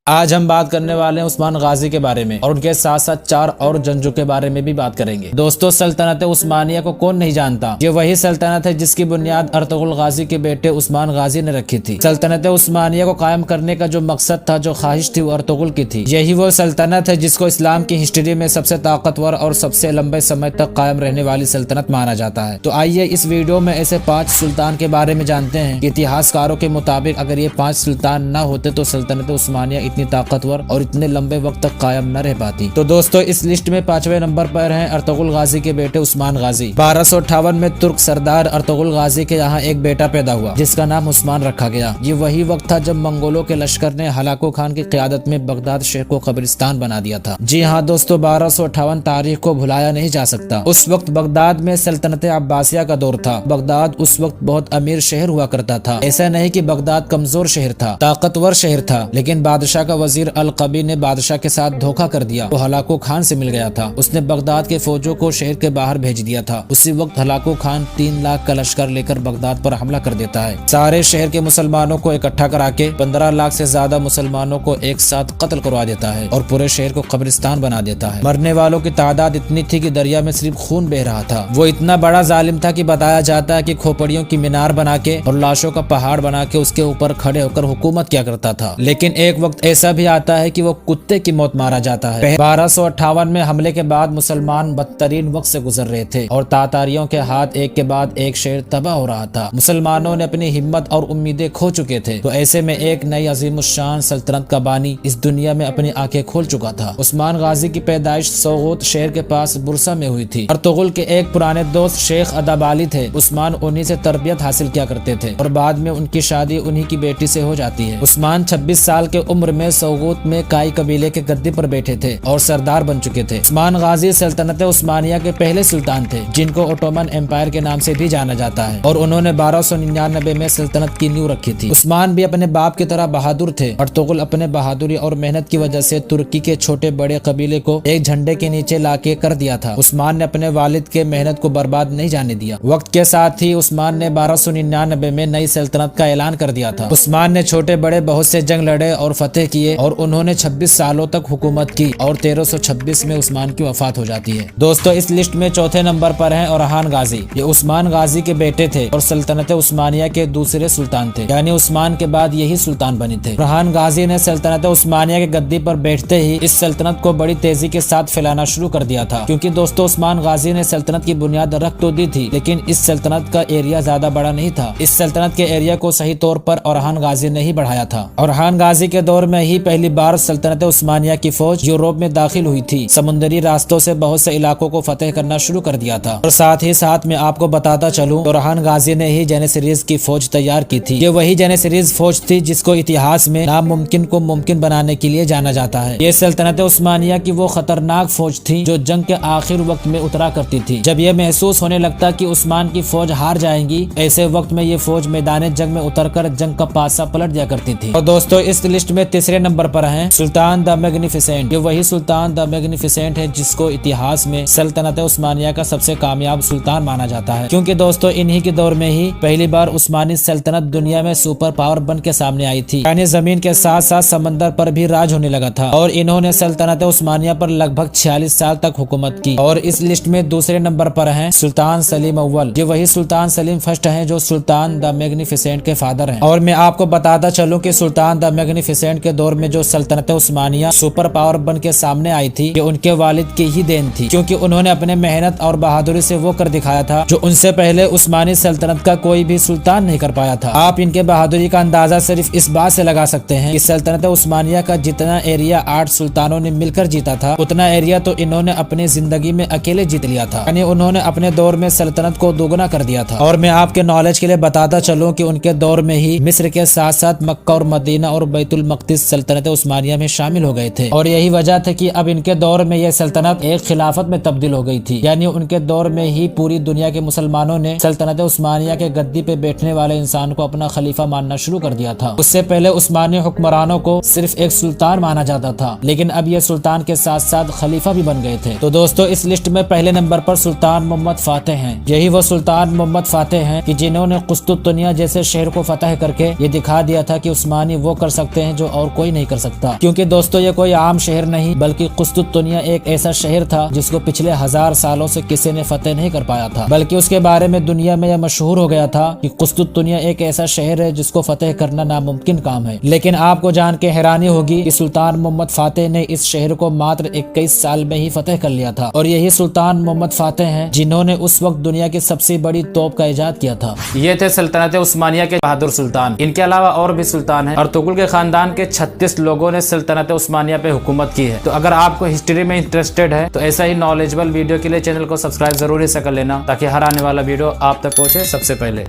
आज हम बात करने वाले हैं उस्मान गाजी के बारे में और उनके साथ साथ 4 और जंगजू के बारे में भी बात करेंगे। दोस्तों, सल्तनत उस्मानिया को कौन नहीं जानता। ये वही सल्तनत है जिसकी बुनियाद अर्तुगरुल गाजी के बेटे उस्मान गाजी ने रखी थी। सल्तनत उस्मानिया को कायम करने का जो मकसद था, जो ख्वाहिश थी, वो अर्तुगरुल की थी। यही वो सल्तनत है जिसको इस्लाम की हिस्ट्री में सबसे ताकतवर और सबसे लंबे समय तक कायम रहने वाली सल्तनत माना जाता है। तो आइए इस वीडियो में ऐसे 5 सुल्तान के बारे में जानते हैं कि इतिहासकारों के मुताबिक अगर ये 5 सुल्तान न होते तो सल्तनत उस्मानिया इतनी ताकतवर और इतने लंबे वक्त तक कायम न रह पाती। तो दोस्तों, इस लिस्ट में 5वें नंबर पर हैं अर्तुगरुल गाजी के बेटे उस्मान गाजी। 1258 में तुर्क सरदार अर्तुगरुल गाजी के यहाँ एक बेटा पैदा हुआ जिसका नाम उस्मान रखा गया। ये वही वक्त था जब मंगोलों के लश्कर ने हलाकू खान की क़यादत में बगदाद शहर को कब्रिस्तान बना दिया था। जी हाँ दोस्तों, 1258 तारीख को भुलाया नहीं जा सकता। उस वक्त बगदाद में सल्तनत अब्बासिया का दौर था। बगदाद उस वक्त बहुत अमीर शहर हुआ करता था। ऐसा नहीं कि बगदाद कमजोर शहर था, ताकतवर शहर था, लेकिन बादशाह का वजीर अल-कबी ने बादशाह के साथ धोखा कर दिया। वो हलाकू खान से मिल गया था। उसने बगदाद के फौजों को शहर के बाहर भेज दिया था। उसी वक्त हलाकू खान 3 लाख का लश्कर लेकर बगदाद पर हमला कर देता है। सारे शहर के मुसलमानों को इकट्ठा करा के 15 लाख से ज्यादा मुसलमानों को एक साथ कत्ल करवा देता है और पूरे शहर को कब्रिस्तान बना देता है। मरने वालों की तादाद इतनी थी कि दरिया में सिर्फ खून बह रहा था। वो इतना बड़ा जालिम था कि बताया जाता है कि खोपड़ियों की मीनार बना के और लाशों का पहाड़ बना के उसके ऊपर खड़े होकर हुकूमत किया करता था। लेकिन एक वक्त ऐसा भी आता है कि वो कुत्ते की मौत मारा जाता है। 1258 में हमले के बाद मुसलमान बदतरीन वक्त से गुजर रहे थे और तातारियों के हाथ एक के बाद एक शहर तबाह हो रहा था। मुसलमानों ने अपनी हिम्मत और उम्मीदें खो चुके थे। तो ऐसे में एक नई अजीमुशान सल्तनत का बानी इस दुनिया में अपनी आंखें खोल चुका था। उस्मान गाजी की पैदाइश सोगोत शहर के पास बुरसा में हुई थी। अर्तुगरुल के एक पुराने दोस्त शेख अदाबाली थे। उस्मान उन्हीं से तरबियत हासिल किया करते थे और बाद में उनकी शादी उन्हीं की बेटी से हो जाती है। उस्मान 26 साल के उम्र में सोगोत में काई कबीले के गद्दी पर बैठे थे और सरदार बन चुके थे। उस्मान गाजी सल्तनत उस्मानिया के पहले सुल्तान थे जिनको ओटोमन एम्पायर के नाम से भी जाना जाता है और उन्होंने 1299 में सल्तनत की नींव रखी थी। उस्मान भी अपने बाप की तरह बहादुर थे। अर्तुगरुल अपने बहादुरी और मेहनत की वजह से तुर्की के छोटे बड़े कबीले को एक झंडे के नीचे लाके कर दिया था। उस्मान ने अपने वालिद के मेहनत को बर्बाद नहीं जाने दिया। वक्त के साथ ही उस्मान ने 1299 में नई सल्तनत का ऐलान कर दिया था। उस्मान ने छोटे बड़े बहुत से जंग लड़े और फतेह किए और उन्होंने 26 सालों तक हुकूमत की और 1326 में उस्मान की वफात हो जाती है। दोस्तों, इस लिस्ट में चौथे नंबर पर हैं ओरहान गाजी। ये उस्मान गाजी के बेटे थे और सल्तनत उस्मानिया के दूसरे सुल्तान थे, यानी उस्मान के बाद यही सुल्तान बने थे। ओरहान गाजी ने सल्तनत उस्मानिया के गद्दी पर बैठते ही इस सल्तनत को बड़ी तेजी के साथ फैलाना शुरू कर दिया था। क्योंकि दोस्तों, उस्मान गाजी ने सल्तनत की बुनियाद रख तो दी थी, लेकिन इस सल्तनत का एरिया ज्यादा बड़ा नहीं था। इस सल्तनत के एरिया को सही तौर पर ओरहान गाजी ने ही बढ़ाया था। ओरहान गाजी के दौर में ही पहली बार सल्तनत उस्मानिया की फौज यूरोप में दाखिल हुई थी। समुद्री रास्तों से बहुत से इलाकों को फतेह करना शुरू कर दिया था। और साथ ही साथ मैं आपको बताता चलूं, ओरहान गाजी ने ही जेनेसरीज की फौज तैयार की थी। ये वही जेनेसरीज फौज थी जिसको इतिहास में नामुमकिन को मुमकिन बनाने के लिए जाना जाता है। ये सल्तनत उस्मानिया की वो खतरनाक फौज थी जो जंग के आखिर वक्त में उतरा करती थी। जब यह महसूस होने लगता कि उस्मान की फौज हार जाएंगी, ऐसे वक्त में ये फौज मैदान जंग में उतरकर जंग का पासा पलट दिया करती थी। और दोस्तों, इस लिस्ट में तीसरे नंबर पर हैं सुल्तान द मैग्निफिसेंट। ये वही सुल्तान द मैग्निफिसेंट है जिसको इतिहास में सल्तनत उस्मानिया का सबसे कामयाब सुल्तान माना जाता है। क्योंकि दोस्तों, इन्हीं के दौर में ही पहली बार उस्मानी सल्तनत दुनिया में सुपर पावर बन के सामने आई थी, यानी जमीन के साथ साथ समंदर पर भी राज होने लगा था। और इन्होंने सल्तनत उस्मानिया पर लगभग 46 साल तक हुकूमत की। और इस लिस्ट में दूसरे नंबर पर हैं सुल्तान सलीम अव्वल। ये वही सुल्तान सलीम फर्स्ट हैं जो सुल्तान द मैग्निफिसेंट के फादर हैं। और मैं आपको बताता चलूं कि सुल्तान द मैग्निफिसेंट के दौर में जो सल्तनत उस्मानिया सुपर पावर बन के सामने आई थी, ये उनके वालिद की ही देन थी। क्योंकि उन्होंने अपने मेहनत और बहादुरी से वो कर दिखाया था जो उनसे पहले उस्मानी सल्तनत का कोई भी सुल्तान नहीं कर पाया था। आप इनके बहादुरी का अंदाजा सिर्फ इस बात से लगा सकते हैं कि सल्तनत उस्मानिया का जितना एरिया 8 सुल्तानों ने मिलकर जीता था, उतना एरिया तो इन्होंने अपनी जिंदगी में अकेले जीत लिया था। यानी उन्होंने अपने दौर में सल्तनत को दोगुना कर दिया था। और मैं आपके नॉलेज के लिए बताता चलूं कि उनके दौर में ही मिस्र के साथ साथ मक्का और मदीना और बैतुल मक़दिस सल्तनत उस्मानिया में शामिल हो गए थे। और यही वजह थी कि अब इनके दौर में यह सल्तनत एक खिलाफत में तब्दील हो गई थी। यानी उनके दौर में ही पूरी दुनिया के मुसलमानों ने सल्तनत उस्मानिया के गद्दी पे बैठने वाले इंसान को अपना खलीफा मानना शुरू कर दिया था। उससे पहले उस्मानी हुक्मरानों को सिर्फ एक सुल्तान माना जाता था, लेकिन अब ये सुल्तान के साथ साथ खलीफा भी बन गए थे। तो दोस्तों, इस लिस्ट में पहले नंबर पर सुल्तान मोहम्मद फातेह हैं। यही वो सुल्तान मोहम्मद फातेह हैं कि जिन्होंने कुस्तुंतनिया जैसे शहर को फतह करके ये दिखा दिया था कि उस्मानी वो कर सकते हैं जो और कोई नहीं कर सकता, क्योंकि दोस्तों ये कोई आम शहर नहीं बल्कि कुस्तुंतनिया एक ऐसा शहर था जिसको पिछले 1000 सालों से किसी ने फतेह नहीं कर पाया था, बल्कि उसके बारे में दुनिया में यह मशहूर हो गया था कि कुस्तुंतनिया एक ऐसा शहर है जिसको फतेह करना नामुमकिन काम है। लेकिन आपको जान के हैरानी होगी कि सुल्तान मोहम्मद फातेह ने इस शहर को मात्र 21 साल में ही फतेह कर लिया था, और यही सुल्तान मोहम्मद फातेह हैं जिन्होंने उस वक्त दुनिया की सबसे बड़ी तोप का इजाद किया था। ये थे सल्तनत उस्मानिया के बहादुर सुल्तान। इनके अलावा और भी सुल्तान हैं। अर्तुगरुल के खानदान के 36 लोगों ने सल्तनत उस्मानिया पे हुकूमत की है। तो अगर आपको हिस्ट्री में इंटरेस्टेड है तो ऐसा ही नॉलेजेबल वीडियो के लिए चैनल को सब्सक्राइब जरूर से कर लेना, ताकि हर आने वाला वीडियो आप तक पहुंचे सबसे पहले।